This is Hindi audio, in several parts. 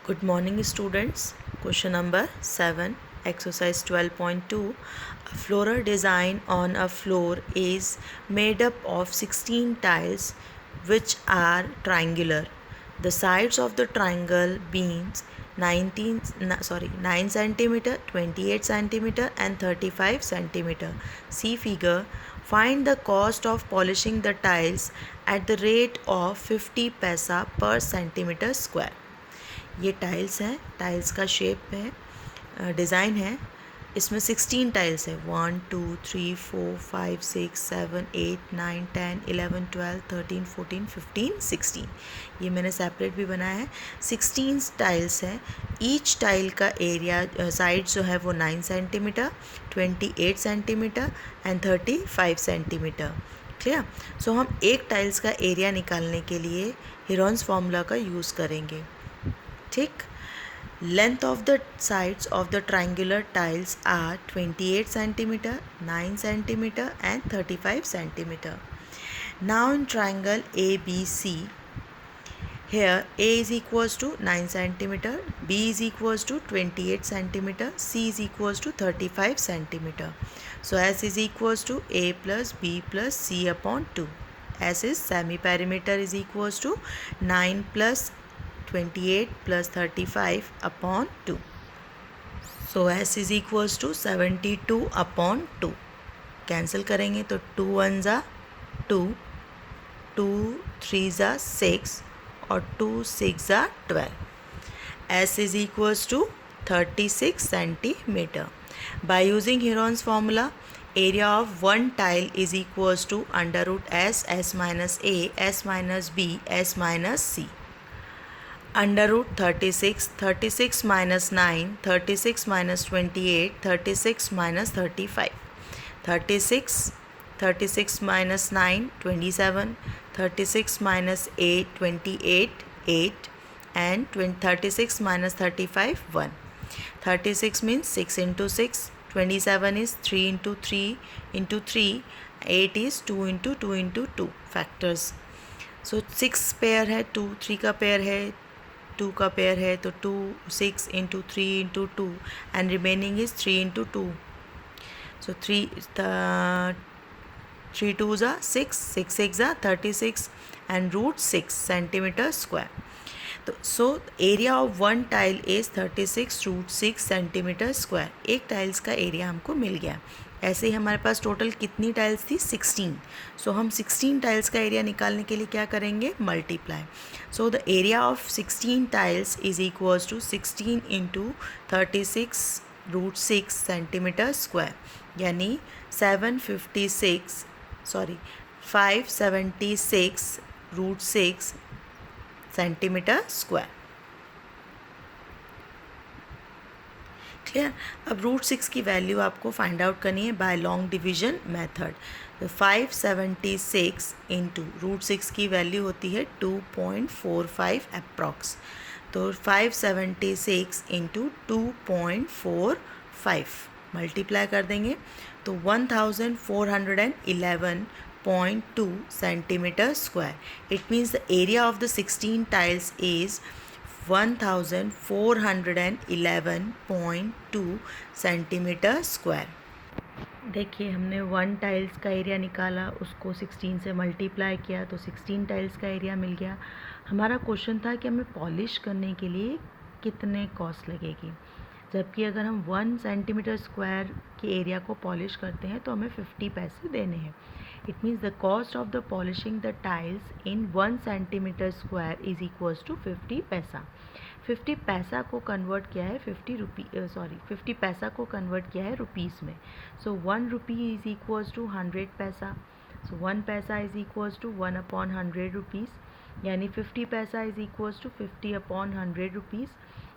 Good morning, students. Question number 7, exercise 12.2. A floor design on a floor is made up of 16 tiles which are triangular. The sides of the triangle beams 9 centimeter, 28 centimeter and 35 centimeter. See figure. Find the cost of polishing the tiles at the rate of 50 paisa per centimeter square. ये टाइल्स हैं, टाइल्स का शेप है, डिज़ाइन है. इसमें 16 टाइल्स है. 1 2 3 4 5 6 7 8 9 10 11 12 13 14 15 16. ये मैंने सेपरेट भी बनाया है. 16 टाइल्स है. ईच टाइल का एरिया साइड जो है वो 9 centimetre, 28 centimetre and 35 centimetre. Clear. So हम एक टाइल्स का एरिया निकालने के लिए हीरोन्स फार्मूला का यूज़ करेंगे. ठीक. Length of the sides of the triangular tiles are 28 centimeter, 9 centimeter and 35 centimeter. Now in triangle ABC, here A is equals to 9 centimeter, B is equals to 28 centimeter, C is equals to 35 centimeter. So S is equals to A plus B plus C upon 2. S is semi-perimeter is equals to 9 plus 28 plus 35 upon 2. So S is equals to 72 upon 2. Cancel करेंगे तो 2 1 ज़ा 2, 2 3 ज़ा 6 और 2 6 ज़ा 12. S is equals to 36 centimeter. By using Heron's formula, area of one tile is equals to under root S, S minus A, S minus B, S minus C. Under root 36, 36 minus 9, 36 minus 28, 36 minus 35. 36, 36 minus 9, 27, 36 minus 8, 28, 8 and 36 minus 35, 1. 36 means 6 into 6, 27 is 3 into 3 into 3, 8 is 2 into 2 into 2 factors. So 6 pair है, 2 3 का पेयर है, 2 का पेयर है तो 2 6 into 3 into 2 and remaining is 3 into 2. So 3 2s are 6, 6 6 are 36 and root 6 centimeter square. So area of one tile is 36 root 6 centimeter square. एक टाइल्स का एरिया हमको मिल गया. ऐसे ही हमारे पास टोटल कितनी टाइल्स थी? 16. सो हम 16 टाइल्स का एरिया निकालने के लिए क्या करेंगे? Multiply. So the area of 16 tiles is equals to 16 into 36 root 6 centimetre square, यानी 576 रूट 6 सेंटीमीटर स्क्वायर. क्लियर. अब रूट 6 की वैल्यू आपको फाइंड आउट करनी है बाय लॉन्ग डिवीजन मेथड. तो 576 इंटू रूट 6 की वैल्यू होती है 2.45 अप्रॉक्स. तो 576 इंटू 2.45 मल्टीप्लाई कर देंगे तो 1411.2 centimeter square. It means the area of the 16 tiles is 1411.2 centimeter square. देखिए हमने 1 टाइल्स का एरिया निकाला, उसको 16 से मल्टीप्लाई किया तो 16 टाइल्स का एरिया मिल गया. हमारा क्वेश्चन था कि हमें पॉलिश करने के लिए कितने कॉस्ट लगेगी, जबकि अगर हम 1 सेंटीमीटर स्क्वायर के एरिया को पॉलिश करते हैं तो हमें 50 पैसे देने हैं. It means the cost of the polishing the tiles in 1 centimetre square is equals to 50 paisa. 50 पैसा को कन्वर्ट किया है 50 पैसा को कन्वर्ट किया है रुपीज़ में. So 1 rupee is equals to 100 paisa. So 1 paisa is equals to 1 upon 100 rupees, यानी 50 paisa is equals to 50 upon 100 rupees,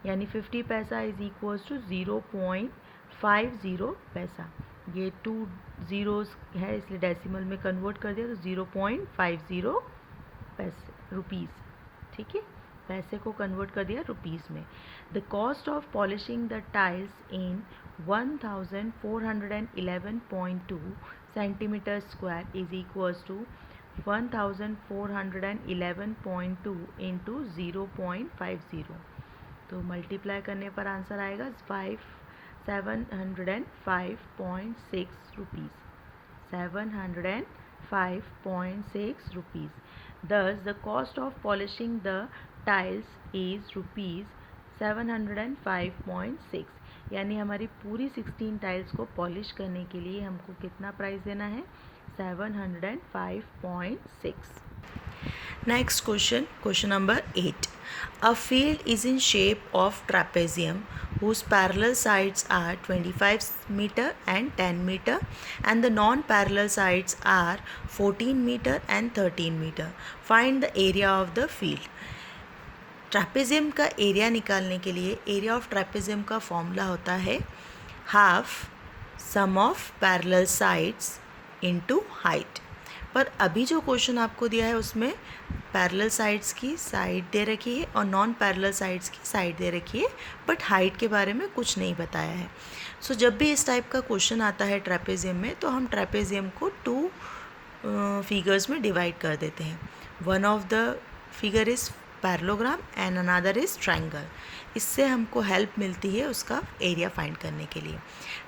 यानी 50 पैसा इज इक्वल्स टू 0.50 पैसा. ये 2 ज़ीरोज़ है इसलिए डेसिमल में कन्वर्ट कर दिया तो 0.50 पैसे रुपीज़. ठीक है, पैसे को कन्वर्ट कर दिया रुपीज़ में. The cost of polishing the tiles in 1411.2 centimetre square is equals to 1411.2 into 0.50. तो मल्टीप्लाई करने पर आंसर आएगा 705.6 rupees, 705.6 rupees. Thus, the cost of polishing the tiles is rupees 705.6. यानी हमारी पूरी 16 टाइल्स को पॉलिश करने के लिए हमको कितना प्राइस देना है? 705.6. Next question, question number 8. A field is in shape of trapezium whose parallel sides are 25 meter and 10 meter and the non-parallel sides are 14 meter and 13 meter. Find the area of the field. Trapezium का एरिया निकालने के लिए एरिया ऑफ ट्रैपेजियम का फॉर्मूला होता है half sum of parallel sides into height. पर अभी जो क्वेश्चन आपको दिया है उसमें पैरेलल साइड्स की साइड दे रखी है और नॉन पैरेलल साइड्स की साइड दे रखी है, बट हाइट के बारे में कुछ नहीं बताया है। सो जब भी इस टाइप का क्वेश्चन आता है ट्रैपेजियम में तो हम ट्रैपेजियम को 2 फिगर्स में डिवाइड कर देते हैं। One of the figure is parallelogram and another is triangle. इससे हमको हेल्प मिलती है उसका एरिया फाइंड करने के लिए।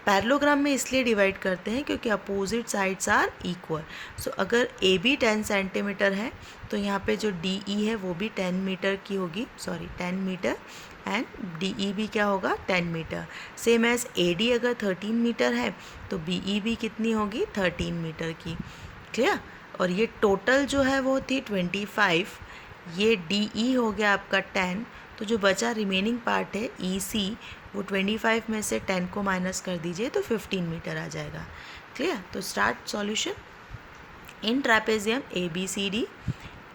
पैरेललोग्राम में इसलिए डिवाइड करते हैं क्योंकि अपोजिट साइड्स आर इक्वल। सो अगर ए बी 10 सेंटीमीटर है तो यहाँ पे जो डी ई है वो भी 10 मीटर की होगी, 10 मीटर, एंड डी ई भी क्या होगा 10 metre. Same as A D अगर 13 मीटर है तो बी ई भी कितनी होगी 13 मीटर की। क्लियर? और ये टोटल जो है वो थी 25, ये डी ई हो गया आपका 10, तो जो बचा रिमेनिंग पार्ट है ई सी वो 25 में से 10 को माइनस कर दीजिए तो 15 मीटर आ जाएगा। क्लियर? तो start solution. In trapezium A B C D,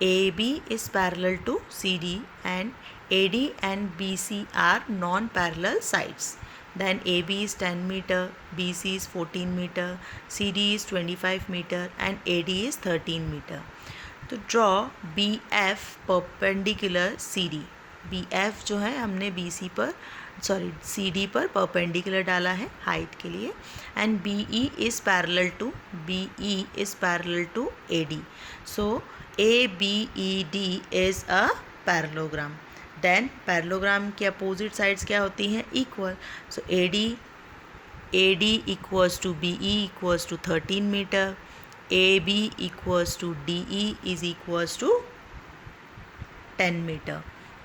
A B is parallel to C D and A D and B C are non parallel sides. Then AB is 10 meter, BC is 14 meter, CD is 25 meter and AD is 13 meter. तो draw BF perpendicular CD. BF जो है हमने CD पर perpendicular डाला है हाइट के लिए, and BE is parallel to AD. So ABED is a parallelogram. Then parallelogram की अपोजिट साइड्स क्या होती हैं? Equal. So A D equals to B E equals to 13 metre, A B equals to D E is equals to 10 metre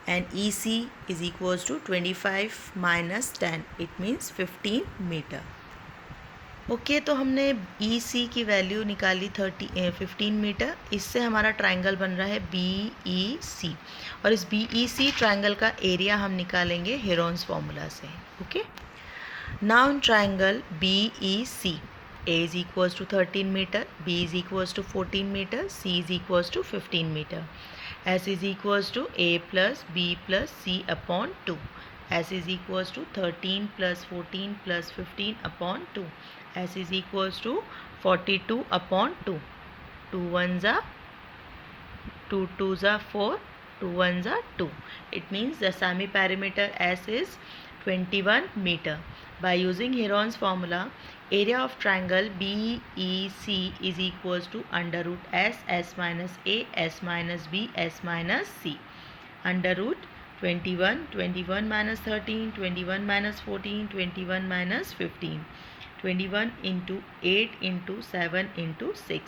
and E C is equals to 25 minus 10, it means 15 metre. Okay, तो हमने ई सी की वैल्यू निकाली 15 मीटर। इससे हमारा ट्रायंगल बन रहा है बी ई सी, और इस बी ई सी ट्रायंगल का एरिया हम निकालेंगे हेरोन्स फॉर्मूला से। Okay, now in triangle B E C, A is equals to 13 metre, B is equals to 14 metre, C is equals to 15 metre, S is equals to A plus B plus C upon 2, S is equals to 13 plus 14 plus 15 upon 2, S is equals to 42 upon 2. 2 1s are 2 2s are 4, 2 1s are 2. It means the semi-perimeter S is 21 meter. By using Heron's formula, area of triangle BEC is equals to under root S minus A, S minus B, S minus C. Under root 21 minus 13, 21 minus 14, 21 minus 15. 21 into 8 into 7 into 6,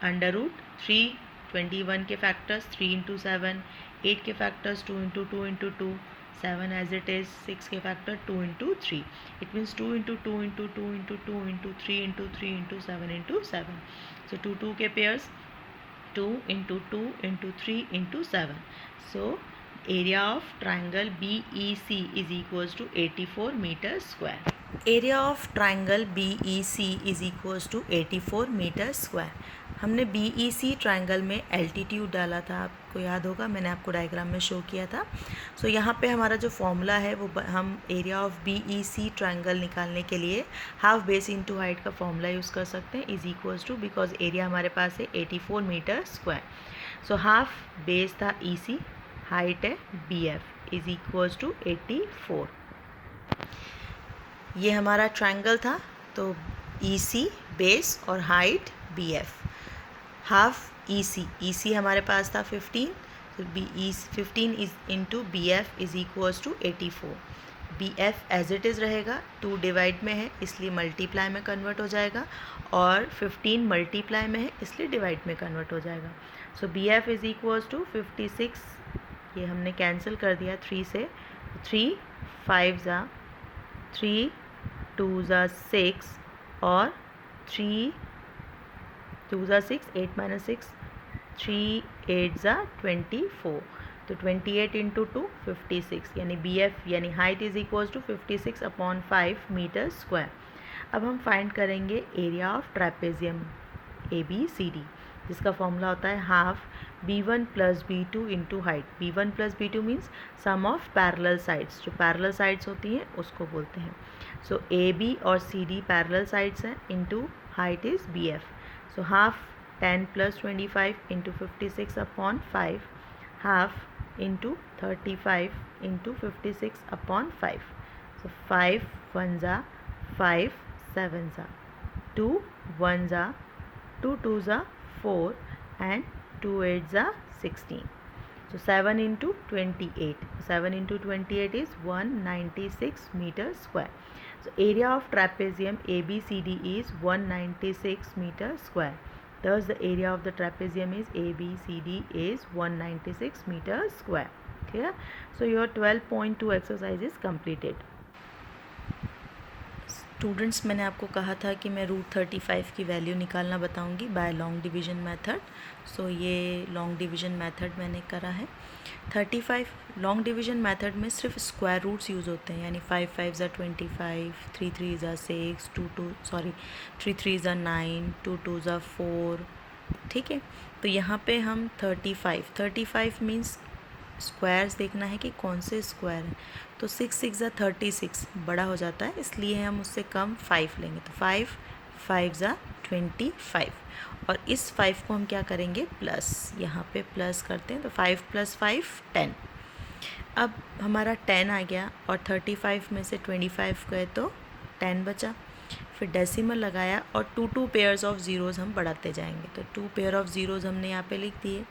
under root 3, 21 के फैक्टर्स 3 into 7, 8 के factors 2 into 2 into 2, 7 as it is, 6 के factor 2 into 3, it means 2 into 2 into 2 into 2 into 3 into 3 into 7 into 7. So 2 के pairs 2 into 2 into 3 into 7. So area of triangle BEC is equals to 84 meter square. Area of triangle BEC is equals to 84 metre square. हमने BEC ट्रायंगल में एल्टीट्यूड डाला था, आपको याद होगा, मैंने आपको डायग्राम में शो किया था। सो यहाँ पे हमारा जो फॉर्मूला है वो हम एरिया ऑफ BEC ट्रायंगल निकालने के लिए हाफ बेस इनटू हाइट का फॉर्मूला यूज़ कर सकते हैं, is equals to, because area हमारे पास है 84 metre square. So half base था EC, हाइट है BF इज इक्वल्स टू 84। ये हमारा ट्रायंगल था, तो EC बेस और हाइट BF, हाफ EC हमारे पास था 15, तो B is 15 is into B F is equals to 84। B F as it is रहेगा, 2 डिवाइड में है इसलिए मल्टीप्लाई में कन्वर्ट हो जाएगा, और 15 मल्टीप्लाई में है इसलिए डिवाइड में कन्वर्ट हो जाएगा। So B F is equals to 56, ये हमने कैंसिल कर दिया 3 से, 3 5 ज़ा 3 2 ज़ा 6 और 3 2 ज़ा 6 8 माइनस 6 3 8 ज़ा 24, तो 28 इंटू 2 56, यानी बी एफ यानी height is equals to 56/5 metre square. अब हम फाइंड करेंगे area of trapezium A B C D, जिसका फॉर्मूला होता है half b1 plus b2 into height. b1 plus b2 means sum of parallel sides, जो पैरेलल साइड्स होती हैं उसको बोलते हैं। सो ए बी और सी डी पैरेलल साइड्स हैं, into height is B F. So half 10 plus 25 into 56/5, half into 35 into 56/5। सो 5 1 ज़ा 5 7 ज़ा 2 1 ज़ा 2 2 ज़ा 4 and 2 8 ज़ा 16. So 7 into 28. 7 into 28 is 196 meters square. So area of trapezium ABCD is 196 meters square. Thus the area of the trapezium is ABCD is 196 meters square. Clear? So your 12.2 exercise is completed. Students, मैंने आपको कहा था कि मैं √35 की वैल्यू निकालना बताऊंगी बाय लॉन्ग डिवीज़न मेथड। सो ये लॉन्ग डिवीज़न मेथड मैंने करा है। 35 लॉन्ग डिवीज़न मेथड में सिर्फ स्क्वायर रूट्स यूज़ होते हैं, यानी 5 5 ज़ा 25, 3 3 ज़ा 6, 3 3 ज़ा 9, 2 2 ज़ा 4। ठीक है, तो यहाँ पे हम 35 मीन्स स्क्वायर्स देखना है कि कौन से स्क्वायर हैं। तो 6 6 ज़ा 36 बड़ा हो जाता है, इसलिए हम उससे कम 5 लेंगे। तो 5 5 ज़ा 25, और इस 5 को हम क्या करेंगे प्लस, यहाँ पे प्लस करते हैं। तो 5 + 5 10। अब हमारा 10 आ गया और 35 में से 25 गए तो 10 बचा। फिर डेसिमल लगाया और 2 पेयर्स ऑफ ज़ीरोज़ हम बढ़ाते जाएंगे। तो 2 पेयर ऑफ ज़ीरोज़ हमने यहाँ पे लिख दिए।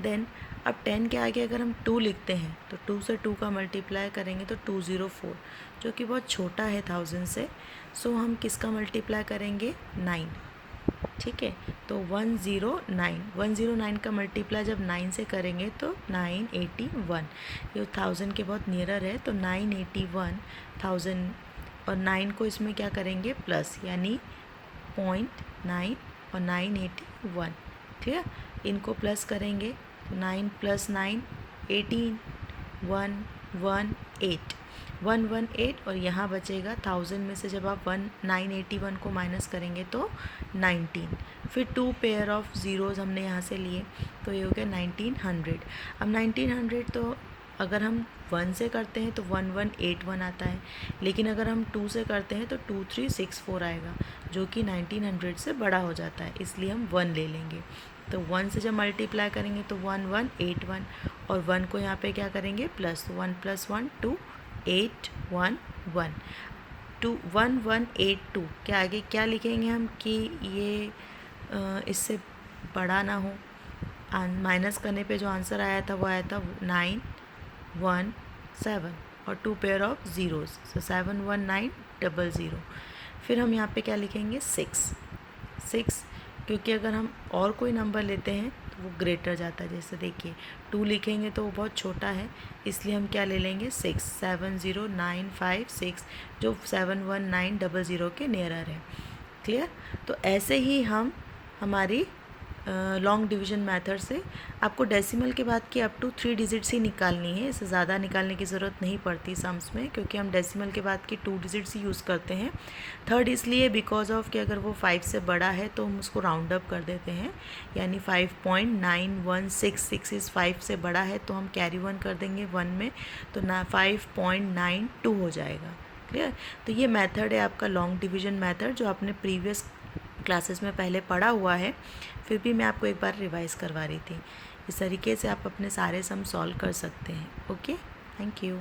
देन अब 10 के आगे अगर हम 2 लिखते हैं तो 2 से 2 का मल्टीप्लाई करेंगे तो 204, जो कि बहुत छोटा है 1000 से। सो हम किसका मल्टीप्लाई करेंगे 9। ठीक है, तो 109 का मल्टीप्लाई जब 9 से करेंगे तो 981, ये 1000 के बहुत नियरर है। तो 981 1000 और 9 को इसमें क्या करेंगे प्लस, यानी 0.9 और 981। ठीक है, इनको प्लस करेंगे तो 9 + 9 18 118 और यहाँ बचेगा 1000 में से जब आप 981 को माइनस करेंगे तो 19। फिर 2 पेयर ऑफ ज़ीरोज़ हमने यहाँ से लिए तो ये हो गया 1900। अब 1900 तो अगर हम 1 से करते हैं तो 1181 आता है, लेकिन अगर हम 2 से करते हैं तो 2364 आएगा, जो कि 1900 से बड़ा हो जाता है, इसलिए हम 1 ले लेंगे। तो 1 से जब मल्टीप्लाई करेंगे तो 1181 और 1 को यहाँ पे क्या करेंगे प्लस, 1 + 1 2 811 1182 के आगे क्या लिखेंगे हम कि ये इससे बड़ा ना हो। माइनस करने पे जो आंसर आया था वो आया था 917 और 2 पेयर ऑफ ज़ीरोज़, सो 71900। फिर हम यहाँ पे क्या लिखेंगे 6, क्योंकि अगर हम और कोई नंबर लेते हैं तो वो ग्रेटर जाता है। जैसे देखिए 2 लिखेंगे तो वो बहुत छोटा है, इसलिए हम क्या ले लेंगे 6, 70956, जो 71900 के नियरर है। क्लियर? तो ऐसे ही हम हमारी लॉन्ग डिवीज़न मेथड से आपको डेसिमल के बाद की अप टू 3 डिजिट्स ही निकालनी है, इससे ज़्यादा निकालने की ज़रूरत नहीं पड़ती सम्स में, क्योंकि हम डेसिमल के बाद की 2 डिजिट्स ही यूज़ करते हैं। 3rd इसलिए बिकॉज ऑफ कि अगर वो 5 से बड़ा है तो हम उसको राउंड अप कर देते हैं, यानी 5.9166 इस 5 से बड़ा है तो हम कैरी 1 कर देंगे 1 में, तो ना 5.92 हो जाएगा। क्लियर? तो ये मेथड है आपका लॉन्ग डिवीज़न मेथड, जो आपने प्रीवियस क्लासेस में पहले पढ़ा हुआ है, फिर भी मैं आपको एक बार रिवाइज़ करवा रही थी। इस तरीके से आप अपने सारे सम सॉल्व कर सकते हैं। Okay, thank you.